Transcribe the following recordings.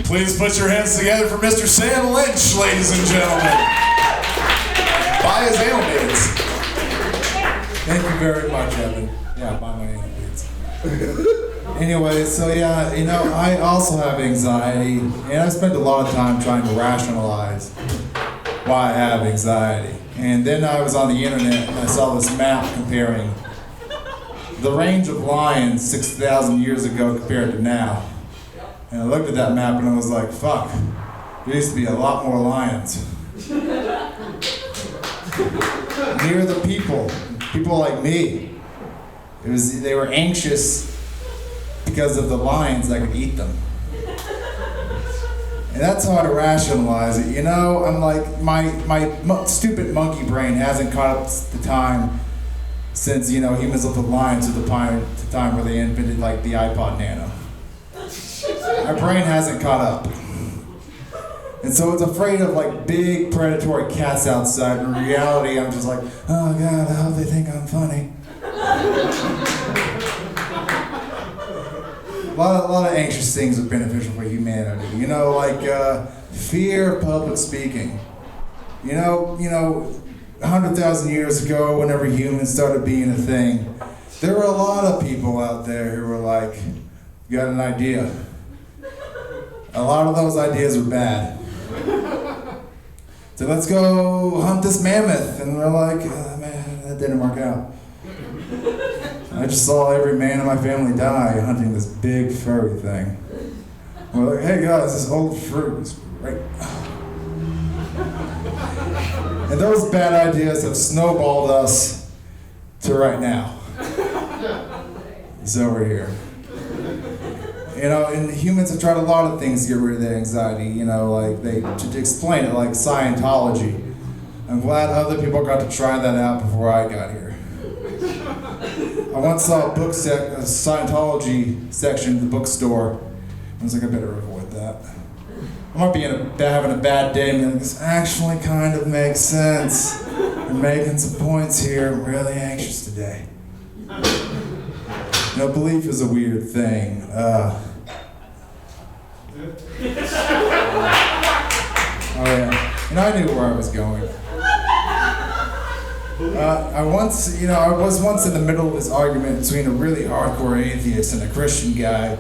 Please put your hands together for Mr. Sam Lynch, ladies and gentlemen. Buy his ale beads. Thank you very much, Evan. Yeah, buy my ale beads. Anyway, so yeah, I also have anxiety, and I spent a lot of time trying to rationalize why I have anxiety. And then I was on the internet and I saw this map comparing the range of lions 6,000 years ago compared to now. And I looked at that map and I was like, fuck, there used to be a lot more lions. Near the people like me. They were anxious because of the lions that could eat them. And that's how to rationalize it. I'm like, my stupid monkey brain hasn't caught up to time since, humans looked at lions to the time where they invented like the iPod Nano. My brain hasn't caught up. And so it's afraid of like big predatory cats outside. In reality, I'm just like, oh God, I hope they think I'm funny. A lot of anxious things are beneficial for humanity. Like fear of public speaking. 100,000 years ago, whenever humans started being a thing, there were a lot of people out there who were like, you got an idea. A lot of those ideas were bad. So let's go hunt this mammoth. And we're like, oh, man, that didn't work out. I just saw every man in my family die hunting this big furry thing. We're like, hey guys, this old fruit is great. And those bad ideas have snowballed us to right now. So we're here. And humans have tried a lot of things to get rid of their anxiety, to explain it, like Scientology. I'm glad other people got to try that out before I got here. I once saw a Scientology section at the bookstore. I was like, I better avoid that. I might be having a bad day, and this actually kind of makes sense. I'm making some points here. I'm really anxious today. Belief is a weird thing. Oh yeah, I knew where I was going. I was once in the middle of this argument between a really hardcore atheist and a Christian guy.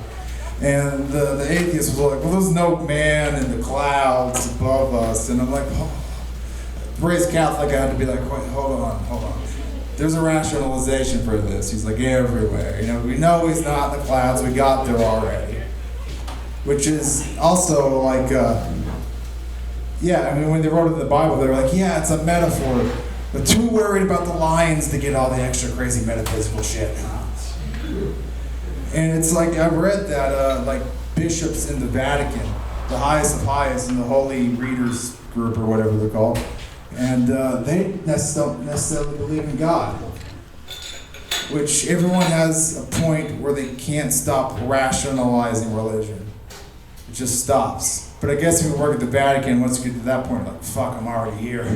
And the atheist was like, well, there's no man in the clouds above us. And I'm like, oh. Raised Catholic, I had to be like, wait, hold on. There's a rationalization for this. He's like, everywhere. We know he's not in the clouds. We got there already. Which is also like, when they wrote it in the Bible, they were like, yeah, it's a metaphor. But too worried about the lions to get all the extra crazy metaphysical shit. And it's like, I've read that bishops in the Vatican, the highest of highest in the Holy Readers group or whatever they're called, and they don't necessarily believe in God. Which everyone has a point where they can't stop rationalizing religion. It just stops. But I guess if you work at the Vatican, once you get to that point, like, fuck, I'm already here.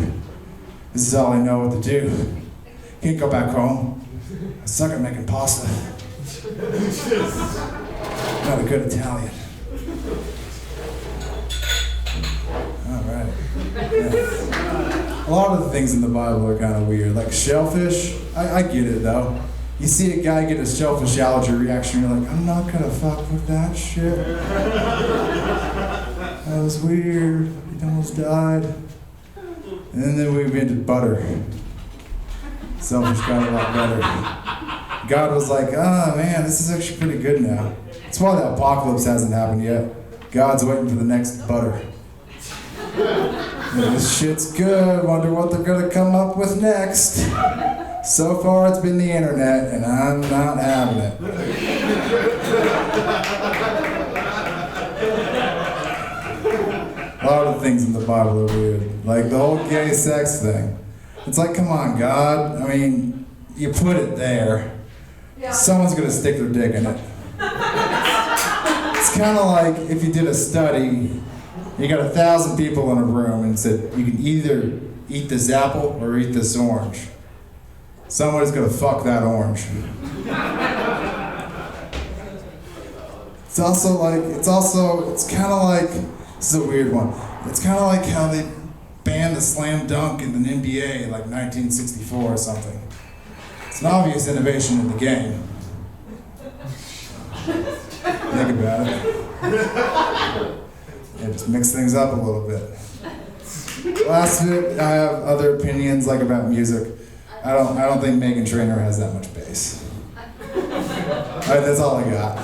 This is all I know what to do. Can't go back home. I suck at making pasta. Not a good Italian. All right. Yeah. A lot of the things in the Bible are kind of weird. Like shellfish, I get it though. You see a guy get a shellfish allergy reaction, you're like, I'm not gonna fuck with that shit. That was weird. He almost died. And then we invented butter. Shellfish got a lot better. God was like, oh man, this is actually pretty good now. That's why the apocalypse hasn't happened yet. God's waiting for the next butter. This shit's good, wonder what they're gonna come up with next. So far it's been the internet, and I'm not having it. A lot of things in the Bible are weird. Like the whole gay sex thing. It's like, come on, God. I mean, you put it there. Yeah. Someone's gonna stick their dick in it. It's kind of like if you did a study, you got 1,000 people in a room and said, you can either eat this apple or eat this orange. Somebody's gonna fuck that orange. It's kind of like, this is a weird one. It's kind of like how they banned the slam dunk in the NBA in like 1964 or something. It's an obvious innovation in the game. Think about it. Yeah, just mix things up a little bit. Last bit, I have other opinions like about music. I don't think Meghan Trainor has that much bass. All right, that's all I got.